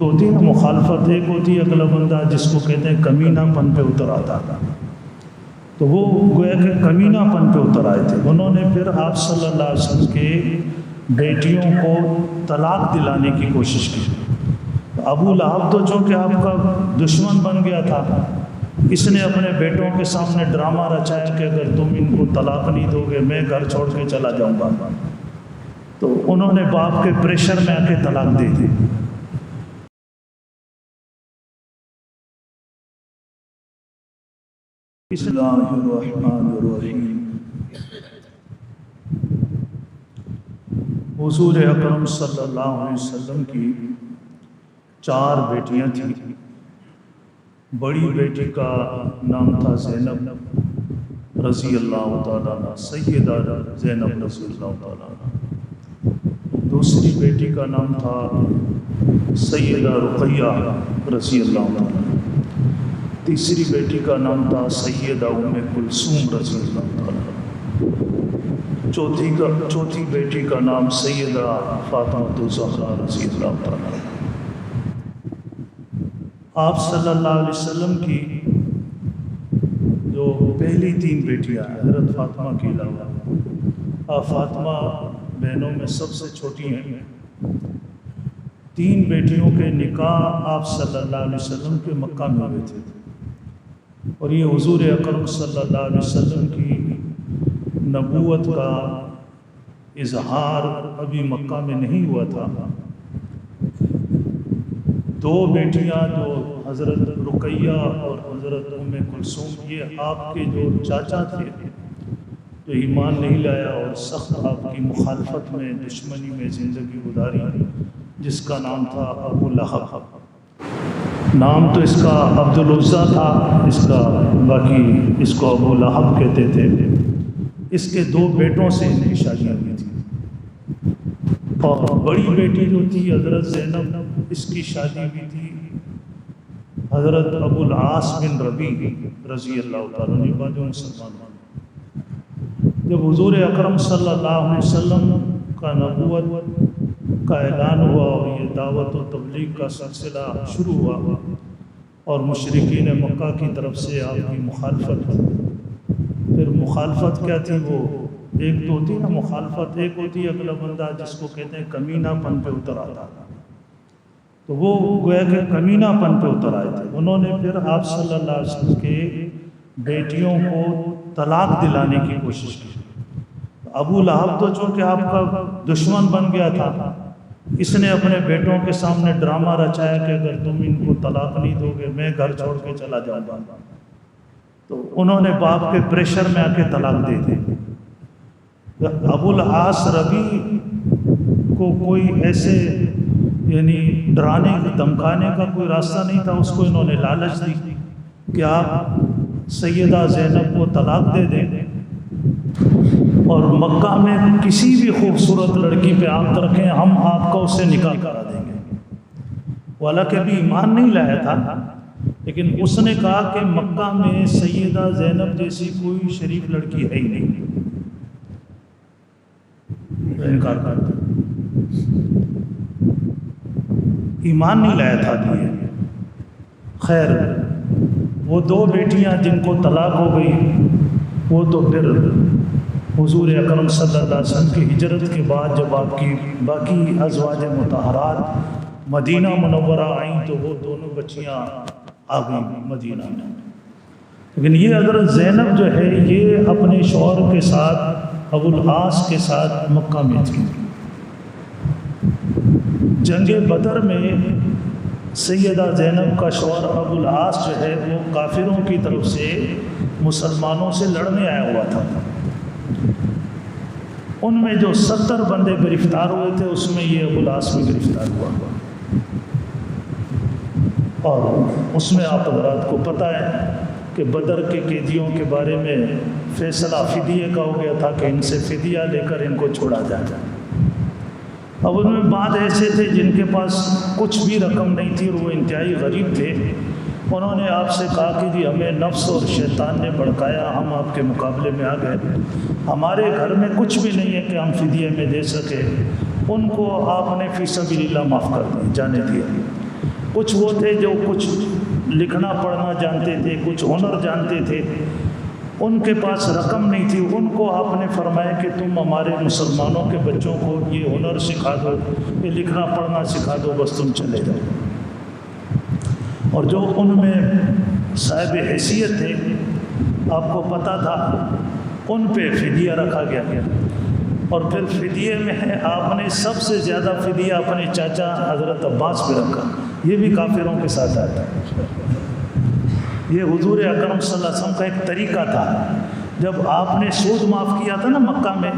تو ہوتی ہے نا مخالفت، ایک ہوتی ہے اگلا بندہ جس کو کہتے ہیں کمینہ پن پہ اتر آتا، تو وہ گویا کہ کمینہ پن پہ اتر آئے تھے۔ انہوں نے پھر آپ صلی اللہ علیہ وسلم کے بیٹیوں کو طلاق دلانے کی کوشش کی۔ ابو لہب تو چونکہ آپ کا دشمن بن گیا تھا، اس نے اپنے بیٹوں کے سامنے ڈرامہ رچایا کہ اگر تم ان کو طلاق نہیں دو گے میں گھر چھوڑ کے چلا جاؤں گا، تو انہوں نے باپ کے پریشر میں آ کے طلاق دے دی۔ بسم اللہ الرحمن الرحیم۔ حضور اکرم صلی اللہ علیہ وسلم کی 4 بیٹیاں تھیں۔ بڑی بیٹی کا نام تھا زینب رضی اللہ تعالیٰ عنہ، سیدہ زینب رضی اللہ تعالیٰ عنہ۔ دوسری بیٹی کا نام تھا سیدہ رقیہ رضی اللہ تعالیٰ عنہ۔ تیسری بیٹی کا نام تھا سیدہ ام کلثوم رضی اللہ تعالیٰ عنہ۔ چوتھی بیٹی کا نام سیدہ فاطمہ الزہرا رضی اللہ تعالیٰ عنہ۔ آپ صلی اللہ علیہ وسلم کی جو پہلی 3 بیٹیاں ہیں حضرت فاطمہ کے علاوہ، فاطمہ بہنوں میں سب سے چھوٹی ہیں۔ 3 بیٹیوں کے نکاح آپ صلی اللہ علیہ وسلم کے مکہ میں ہوئے تھے، اور یہ حضور اکرم صلی اللہ علیہ وسلم کی نبوت کا اظہار ابھی مکہ میں نہیں ہوا تھا۔ 2 بیٹیاں جو حضرت رقیہ اور حضرت ام کلثوم، یہ آپ کے جو چاچا تھے جو ایمان نہیں لایا اور سخت آپ کی مخالفت میں دشمنی میں زندگی گزاری، جس کا نام تھا ابو لہب۔ نام تو اس کا عبدالعزیٰ تھا، اس کا باقی اس کو ابو لہب کہتے تھے۔ اس کے 2 بیٹوں سے ان کی شادیاں ہوئی تھی، اور بڑی بیٹی جو تھی حضرت زینب، اس کی شادی ہوئی تھی حضرت ابو العاص بن ربیع رضی اللہ تعالیٰ عنہ، بعد مسلمان۔ جب حضور اکرم صلی اللہ علیہ وسلم کا نبوت کا اعلان ہوا اور یہ دعوت و تبلیغ کا سلسلہ شروع ہوا، اور مشرکین مکہ کی طرف سے آپ کی مخالفت، پھر مخالفت کیا تھی؟ وہ ایک تو ہوتی نا مخالفت، ایک ہوتی ہے اگلا بندہ جس کو کہتے ہیں کمینہ پن پہ اتر آتا، تو وہ گویا کہ کمینہ پن پہ اتر آئے تھے۔ انہوں نے پھر آپ صلی اللہ علیہ وسلم کے بیٹیوں کو طلاق دلانے کی کوشش کی۔ ابو لہب تو چونکہ آپ کا دشمن بن گیا تھا، اس نے اپنے بیٹوں کے سامنے ڈرامہ رچایا کہ اگر تم ان کو طلاق نہیں دو گے میں گھر چھوڑ کے چلا جاؤں گا، تو انہوں نے باپ کے پریشر میں آ کے طلاق دے دی۔ ابو العاص ربیع کو کوئی ایسے یعنی ڈرانے دھمکانے کا کوئی راستہ نہیں تھا، اس کو انہوں نے لالچ دی کہ آپ سیدہ زینب کو طلاق دے دیں اور مکہ میں کسی بھی خوبصورت لڑکی پہ ہاتھ رکھیں، ہم آپ کا اس سے نکاح کرا دیں گے۔ حالانکہ ابھی ایمان نہیں لایا تھا، لیکن اس نے کہا کہ مکہ میں سیدہ زینب جیسی کوئی شریف لڑکی ہے ہی نہیں، انکار کر دیا۔ ایمان نہیں لایا تھا لیے۔ خیر، وہ 2 بیٹیاں جن کو طلاق ہو گئی، وہ تو پھر حضور اکرم صلی اللہ علیہ وسلم کی ہجرت کے بعد جب آپ کی باقی ازواج مطہرات مدینہ منورہ آئیں تو وہ دونوں بچیاں آ گئیں مدینہ میں۔ لیکن یہ حضرت زینب جو ہے یہ اپنے شوہر کے ساتھ ابو العاص کے ساتھ مکہ میں تھی۔ جنگ بدر میں سیدہ زینب کا شوہر ابو العاص جو ہے وہ کافروں کی طرف سے مسلمانوں سے لڑنے آیا ہوا تھا۔ ان میں جو 70 بندے گرفتار ہوئے تھے اس میں یہ ابو العاص بھی گرفتار ہوا، اور اس میں آپ حضرات کو پتہ ہے کہ بدر کے قیدیوں کے بارے میں فیصلہ فدیے کا ہو گیا تھا کہ ان سے فدیہ لے کر ان کو چھوڑا جائے۔ اب ان میں بعض ایسے تھے جن کے پاس کچھ بھی رقم نہیں تھی اور وہ انتہائی غریب تھے، انہوں نے آپ سے کہا کہ جی ہمیں نفس اور شیطان نے بھڑکایا، ہم آپ کے مقابلے میں آ گئے، ہمارے گھر میں کچھ بھی نہیں ہے کہ ہم فدیے میں دے سکے، ان کو آپ نے فی سبیل اللہ معاف کر دیا، جانے دیا۔ کچھ وہ تھے جو کچھ لکھنا پڑھنا جانتے تھے، کچھ ہنر جانتے تھے، ان کے پاس رقم نہیں تھی، ان کو آپ نے فرمایا کہ تم ہمارے مسلمانوں کے بچوں کو یہ ہنر سکھا دو، یہ لکھنا پڑھنا سکھا دو، بس تم چلے جاؤ۔ اور جو ان میں صاحب حیثیت تھے، آپ کو پتہ تھا، ان پہ فدیہ رکھا گیا، اور پھر فدیے میں آپ نے سب سے زیادہ فدیہ اپنے چاچا حضرت عباس پہ رکھا۔ یہ بھی کافروں کے ساتھ آتا ہے۔ یہ حضور اکرم صلی اللہ علیہ وسلم کا ایک طریقہ تھا۔ جب آپ نے سود معاف کیا تھا نا مکہ میں،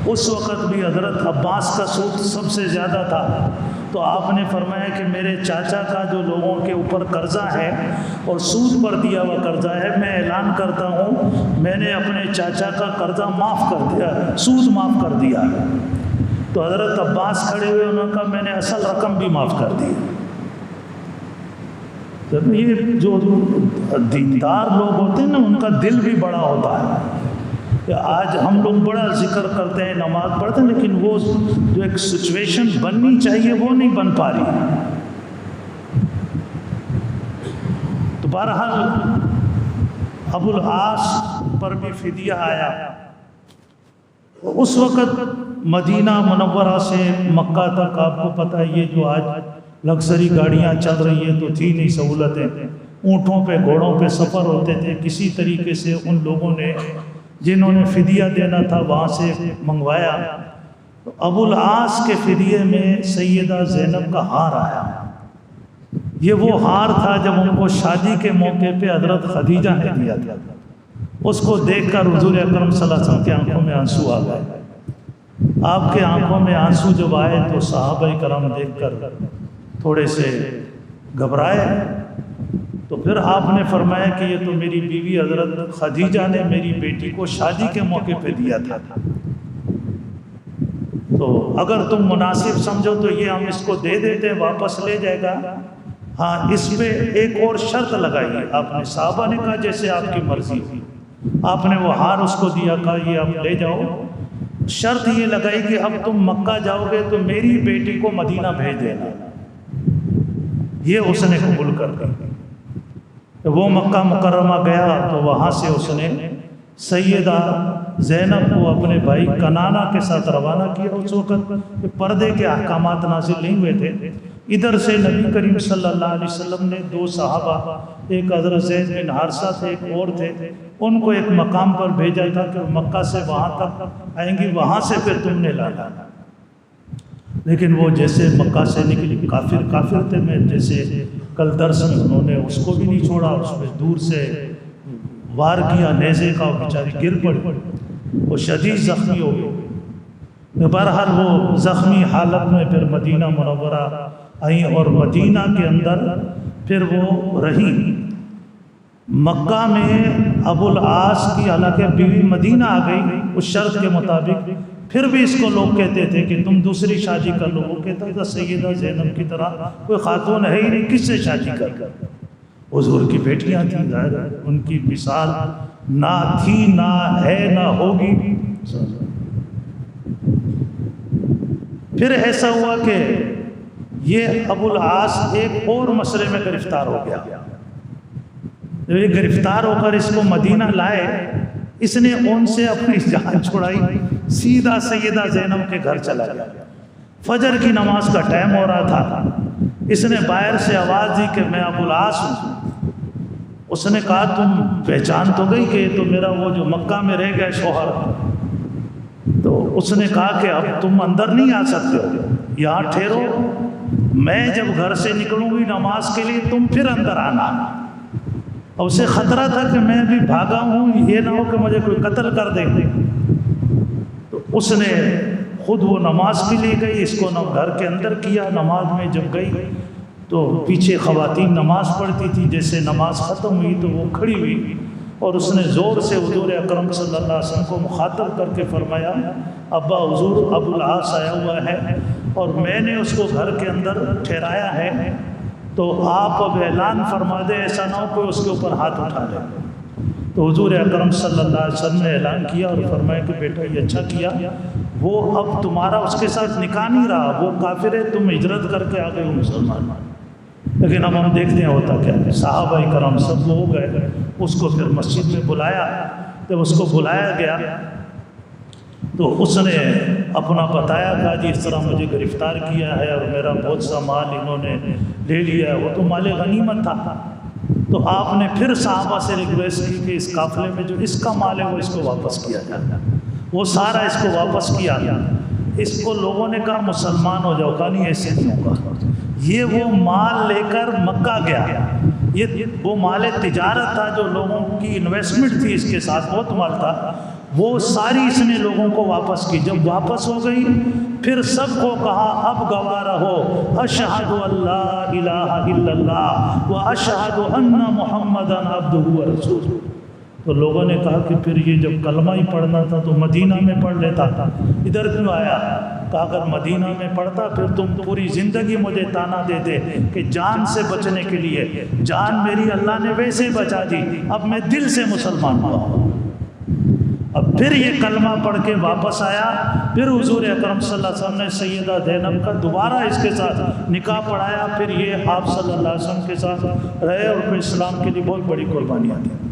اس وقت بھی حضرت عباس کا سود سب سے زیادہ تھا، تو آپ نے فرمایا کہ میرے چاچا کا جو لوگوں کے اوپر قرضہ ہے اور سود پر دیا ہوا قرضہ ہے، میں اعلان کرتا ہوں میں نے اپنے چاچا کا قرضہ معاف کر دیا، سود معاف کر دیا۔ تو حضرت عباس کھڑے ہوئے، انہوں نے کہا میں نے اصل رقم بھی معاف کر دی۔ یہ جو دیندار لوگ ہوتے ہیں نا، ان کا دل بھی بڑا ہوتا ہے۔ کہ آج ہم لوگ بڑا ذکر کرتے ہیں، نماز پڑھتے ہیں، لیکن وہ جو ایک سچویشن بننی چاہیے وہ نہیں بن پا رہی۔ تو بہرحال ابو العاص پر بھی فدیہ آیا۔ اس وقت مدینہ منورہ سے مکہ تک آپ کو پتہ ہے، یہ جو آج لگژری گاڑیاں چل رہی ہیں تو تھی نہیں سہولتیں، اونٹوں پہ گھوڑوں پہ سفر ہوتے تھے۔ کسی طریقے سے ان لوگوں نے جنہوں نے فدیہ دینا تھا وہاں سے منگوایا۔ ابو العاص کے فدیے میں سیدہ زینب کا ہار آیا۔ یہ وہ ہار تھا جب ان کو شادی کے موقع پہ حضرت خدیجہ نے دیا تھا۔ اس کو دیکھ کر حضور اکرم صلی اللہ علیہ وسلم کی آنکھوں میں آنسو آ گئے۔ آپ کے آنکھوں میں آنسو جب آئے تو صحابہ کرام دیکھ کر تھوڑے سے گھبرائے۔ تو پھر آپ نے فرمایا کہ یہ تو میری بیوی حضرت خدیجہ نے میری بیٹی کو شادی کے موقع پہ دیا تھا، تو اگر تم مناسب سمجھو تو یہ ہم اس کو دے دیتے ہیں، واپس لے جائے گا۔ ہاں، اس پہ ایک اور شرط لگائی ہے۔ آپ نے صحابہ نے کہا جیسے آپ کی مرضی ہو۔ آپ نے وہ ہار اس کو دیا، کہا یہ آپ لے جاؤ۔ شرط یہ لگائی کہ اب تم مکہ جاؤ گے تو میری بیٹی کو مدینہ بھیج دینا۔ یہ اس نے قبول کر دی۔ وہ مکہ مکرمہ گیا تو وہاں سے اس نے سیدہ زینب کو اپنے بھائی کنانہ کے ساتھ روانہ کیا۔ اس وقت پردے کے احکامات نازل نہیں ہوئے تھے۔ ادھر سے نبی کریم صلی اللہ علیہ وسلم نے دو صحابہ، ایک حضرت زید بن حارثہ تھے، ایک اور تھے، ان کو ایک مقام پر بھیجا تھا کہ مکہ سے وہاں تک آئیں گی، وہاں سے پھر تم نے لانا۔ لیکن وہ جیسے مکہ سے نکلی، کافر تھے، میں جیسے کل درس میں انہوں نے اس کو بھی نہیں چھوڑا، اس پہ دور سے وار کیا نیزے کا، بیچاری گر پڑی، وہ شدید زخمی ہو گئی۔ بہرحال وہ زخمی حالت میں پھر مدینہ منورہ آئیں، اور مدینہ کے اندر پھر وہ رہی۔ مکہ میں ابو العاص کی حالانکہ بیوی مدینہ آ گئی اس شرط کے مطابق، پھر بھی اس کو لوگ کہتے تھے کہ تم دوسری شادی کر لو۔ وہ کہتا تھا سیدہ زینب کی طرح کوئی خاتون ہے ہی نہیں، کس سے شادی کر؟ حضور کی بیٹیاں تھیں، ظاہر ہے ان کی مثال نہ تھی، نہ ہے، نہ ہوگی۔ پھر ایسا ہوا کہ یہ ابو العاص ایک اور مسئلے میں گرفتار ہو گیا۔ جب یہ گرفتار ہو کر اس کو مدینہ لائے، اس نے ان سے اپنی جان چھڑائی، سیدھا سیدہ زینب کے گھر چلا گیا۔ فجر کی نماز کا ٹائم ہو رہا تھا، اس نے باہر سے آواز دی کہ میں ابو العاص ہوں۔ اس نے کہا تم پہچان تو گئی کہ یہ تو میرا وہ جو مکہ میں رہ گیا شوہر۔ تو اس نے کہا کہ اب تم اندر نہیں آ سکتے ہو، یہاں ٹھہرو، میں جب گھر سے نکلوں گی نماز کے لیے تم پھر اندر آنا۔ اور اسے خطرہ تھا کہ میں بھی بھاگا ہوں، یہ نہ ہو کہ مجھے کوئی قتل کر دے۔ تو اس نے خود وہ نماز کے لیے گئی، اس کو گھر کے اندر کیا۔ نماز میں جب گئی تو پیچھے خواتین نماز پڑھتی تھی، جیسے نماز ختم ہوئی تو وہ کھڑی ہوئی اور اس نے زور سے حضور اکرم صلی اللہ علیہ وسلم کو مخاطب کر کے فرمایا، ابا حضور ابو العاص آیا ہوا ہے اور میں نے اس کو گھر کے اندر ٹھہرایا ہے، تو آپ اب اعلان فرما دیں، ایسا نہ ہو کوئی اس کے اوپر ہاتھ اٹھا لے۔ تو حضور اکرم صلی اللہ علیہ وسلم نے اعلان کیا اور فرمایا کہ بیٹا یہ اچھا کیا، وہ اب تمہارا اس کے ساتھ نکاح نہیں رہا، وہ کافر ہے، تم ہجرت کر کے آ گئے ہو مسلمان۔ لیکن اب ہم دیکھتے ہیں ہوتا کیا ہے، صحابہ کرام سب ہو گئے، اس کو پھر مسجد میں بلایا۔ جب اس کو بلایا گیا تو اس نے اپنا بتایا، کہا جی اس طرح مجھے گرفتار کیا ہے اور میرا بہت سا مال انہوں نے لے لیا ہے، وہ تو مال غنیمت تھا۔ تو آپ نے پھر صحابہ سے ریکویسٹ کی کہ اس قافلے میں جو اس کا مال ہے وہ اس کو واپس کیا جائے۔ وہ سارا اس کو واپس کیا۔ اس کو لوگوں نے کہا مسلمان ہو جاؤ، کہا نہیں ایسے نہیں ہوگا۔ یہ وہ مال لے کر مکہ گیا، یہ وہ مال تجارت تھا جو لوگوں کی انویسٹمنٹ تھی، اس کے ساتھ بہت مال تھا، وہ ساری اس نے لوگوں کو واپس کی۔ جب واپس ہو گئی پھر سب کو کہا اب گواہ رہو، اشہد ان لا الہ الا اللہ و اشہد ان محمدا عبدہ و رسولہ۔ تو لوگوں نے کہا کہ پھر یہ جب کلمہ ہی پڑھنا تھا تو مدینہ میں پڑھ لیتا، ادھر کیوں آیا؟ کہا اگر مدینہ میں پڑھتا پھر تم پوری زندگی مجھے تانا دیتے کہ جان سے بچنے کے لیے، جان میری اللہ نے ویسے بچا دی، اب میں دل سے مسلمان ہوا۔ اب پھر یہ کلمہ پڑھ کے واپس آیا، پھر حضور اکرم صلی اللہ علیہ وسلم نے سیدہ زینب کا دوبارہ اس کے ساتھ نکاح پڑھایا، پھر یہ آپ صلی اللہ علیہ وسلم کے ساتھ رہے اور پھر اسلام کے لیے بہت بڑی قربانیاں دیں۔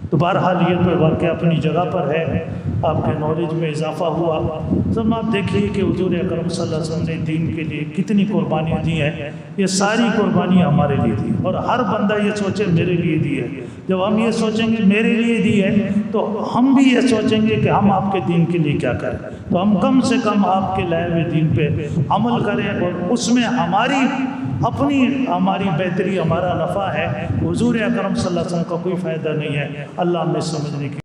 تو بہرحال یہ تو واقعہ اپنی جگہ پر ہے، آپ کے نالج میں اضافہ ہوا۔ سب آپ دیکھیے کہ حضور اکرم صلی اللہ علیہ وسلم نے دین کے لیے کتنی قربانیاں دی ہیں، یہ ساری قربانیاں ہمارے لیے دی، اور ہر بندہ یہ سوچے میرے لیے دی ہے۔ جب ہم یہ سوچیں گے میرے لیے دی ہے تو ہم بھی یہ سوچیں گے کہ ہم آپ کے دین کے لیے کیا کریں، تو ہم کم سے کم آپ کے لائے ہوئے دین پہ عمل کریں، اور اس میں ہماری بہتری، ہمارا نفع ہے، حضور اکرم صلی اللہ علیہ وسلم کا کوئی فائدہ نہیں ہے۔ اللہ ہمیں سمجھنے کی